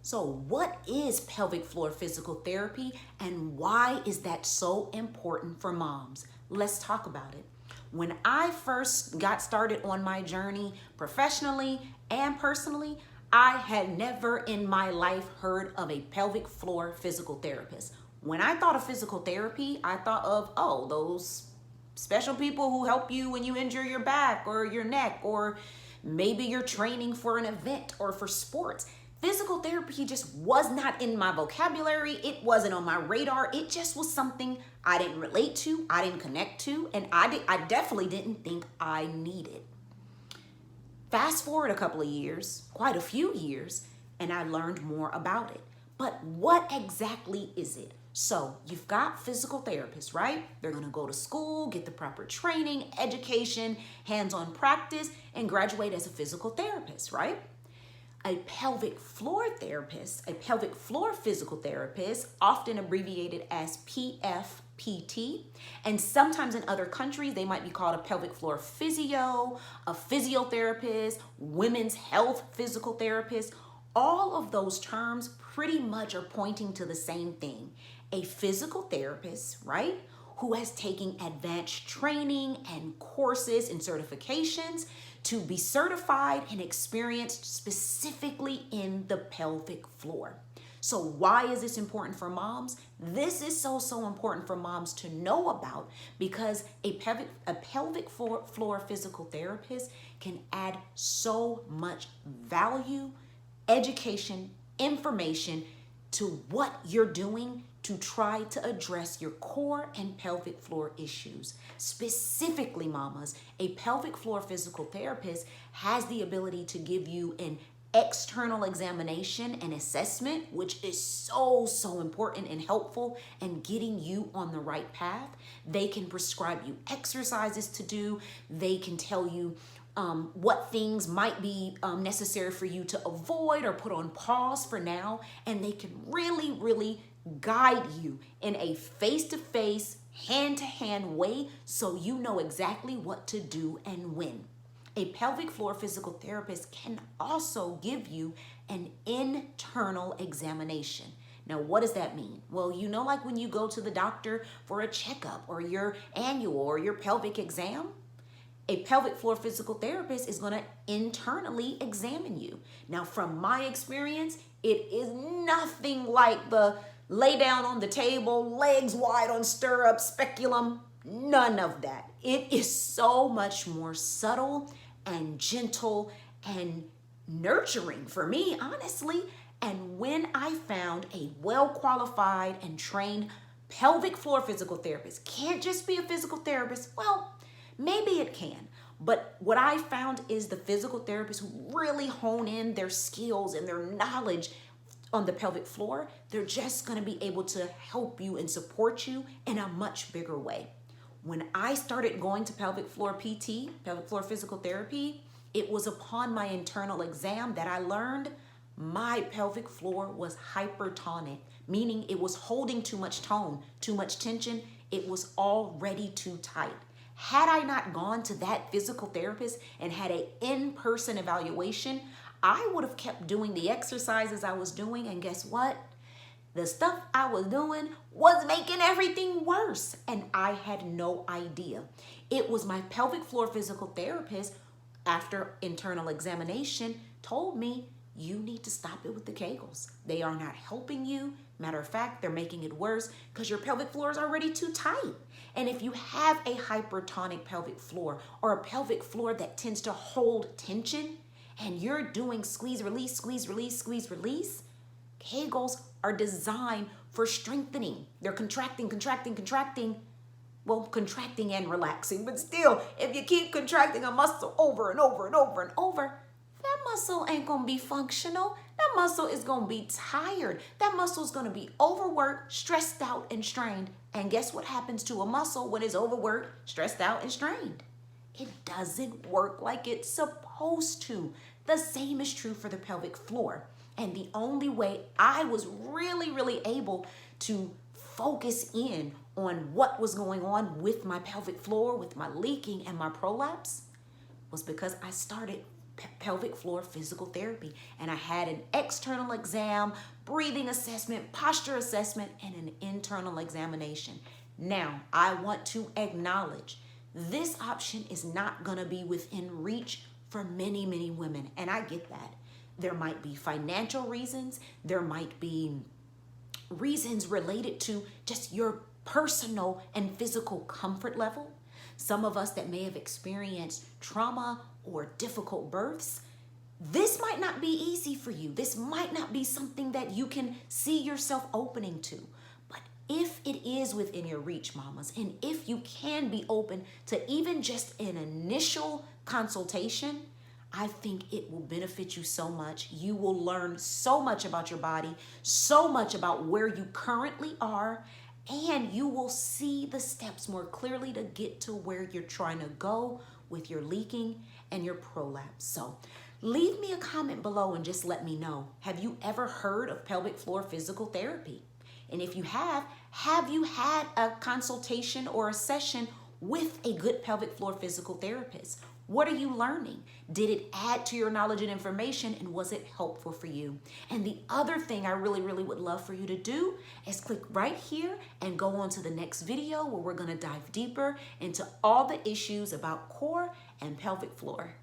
So what is pelvic floor physical therapy and why is that so important for moms? Let's talk about it. When I first got started on my journey professionally and personally, I had never in my life heard of a pelvic floor physical therapist. When I thought of physical therapy, I thought of, oh, those special people who help you when you injure your back or your neck, or maybe you're training for an event or for sports. Physical therapy just was not in my vocabulary. It wasn't on my radar. It just was something I didn't relate to, I didn't connect to, and I definitely didn't think I needed. Fast forward a couple of years, quite a few years, and I learned more about it. But what exactly is it? So you've got physical therapists, right? They're gonna go to school, get the proper training, education, hands-on practice, and graduate as a physical therapist, right? A pelvic floor therapist, a pelvic floor physical therapist, often abbreviated as PFPT, and sometimes in other countries they might be called a pelvic floor physio, a physiotherapist, women's health physical therapist. All of those terms pretty much are pointing to the same thing. A physical therapist, right, who has taken advanced training and courses and certifications to be certified and experienced specifically in the pelvic floor. So why is this important for moms? This is so important for moms to know about because a pelvic floor physical therapist can add so much value, education, information to what you're doing to try to address your core and pelvic floor issues. Specifically, mamas, a pelvic floor physical therapist has the ability to give you an external examination and assessment, which is so important and helpful in getting you on the right path. They can prescribe you exercises to do. They can tell you what things might be necessary for you to avoid or put on pause for now. And they can really guide you in a face-to-face, hand-to-hand way so you know exactly what to do and when. A pelvic floor physical therapist can also give you an internal examination. Now, what does that mean? Well, you know, like when you go to the doctor for a checkup or your annual or your pelvic exam, a pelvic floor physical therapist is going to internally examine you. Now, from my experience, it is nothing like the lay down on the table, legs wide on stirrups, speculum, none of that. It is so much more subtle and gentle and nurturing for me, honestly. And when I found a well-qualified and trained pelvic floor physical therapist, can't just be a physical therapist, well, maybe it can. But what I found is the physical therapists who really hone in their skills and their knowledge on the pelvic floor, they're just gonna be able to help you and support you in a much bigger way. When I started going to pelvic floor PT, pelvic floor physical therapy, it was upon my internal exam that I learned my pelvic floor was hypertonic, meaning it was holding too much tone, too much tension. It was already too tight. Had I not gone to that physical therapist and had an in-person evaluation, I would have kept doing the exercises I was doing, and guess what? The stuff I was doing was making everything worse, and I had no idea. It was my pelvic floor physical therapist, after internal examination, told me, you need to stop it with the Kegels. They are not helping you. Matter of fact, they're making it worse because your pelvic floor is already too tight. And if you have a hypertonic pelvic floor or a pelvic floor that tends to hold tension and you're doing squeeze, release, squeeze, release, squeeze, release, Kegels are designed for strengthening. They're contracting. Well, contracting and relaxing, but still, if you keep contracting a muscle over and over, that muscle ain't gonna be functional. That muscle is gonna be tired. That muscle is gonna be overworked, stressed out, and strained. And guess what happens to a muscle when it's overworked, stressed out, and strained? It doesn't work like it's supposed to. The same is true for the pelvic floor. And the only way I was really able to focus in on what was going on with my pelvic floor, with my leaking and my prolapse, was because I started pelvic floor physical therapy. And I had an external exam, breathing assessment, posture assessment, and an internal examination. Now, I want to acknowledge this option is not going to be within reach for many, many women. And I get that. There might be financial reasons. There might be reasons related to just your personal and physical comfort level. Some of us that may have experienced trauma or difficult births, this might not be easy for you. This might not be something that you can see yourself opening to. But if it is within your reach, mamas, and if you can be open to even just an initial consultation, I think it will benefit you so much. You will learn so much about your body, so much about where you currently are, and you will see the steps more clearly to get to where you're trying to go with your leaking and your prolapse. So leave me a comment below and just let me know. Have you ever heard of pelvic floor physical therapy? And if you have you had a consultation or a session with a good pelvic floor physical therapist? What are you learning? Did it add to your knowledge and information, and was it helpful for you? And the other thing I really, really would love for you to do is click right here and go on to the next video where we're going to dive deeper into all the issues about core and pelvic floor.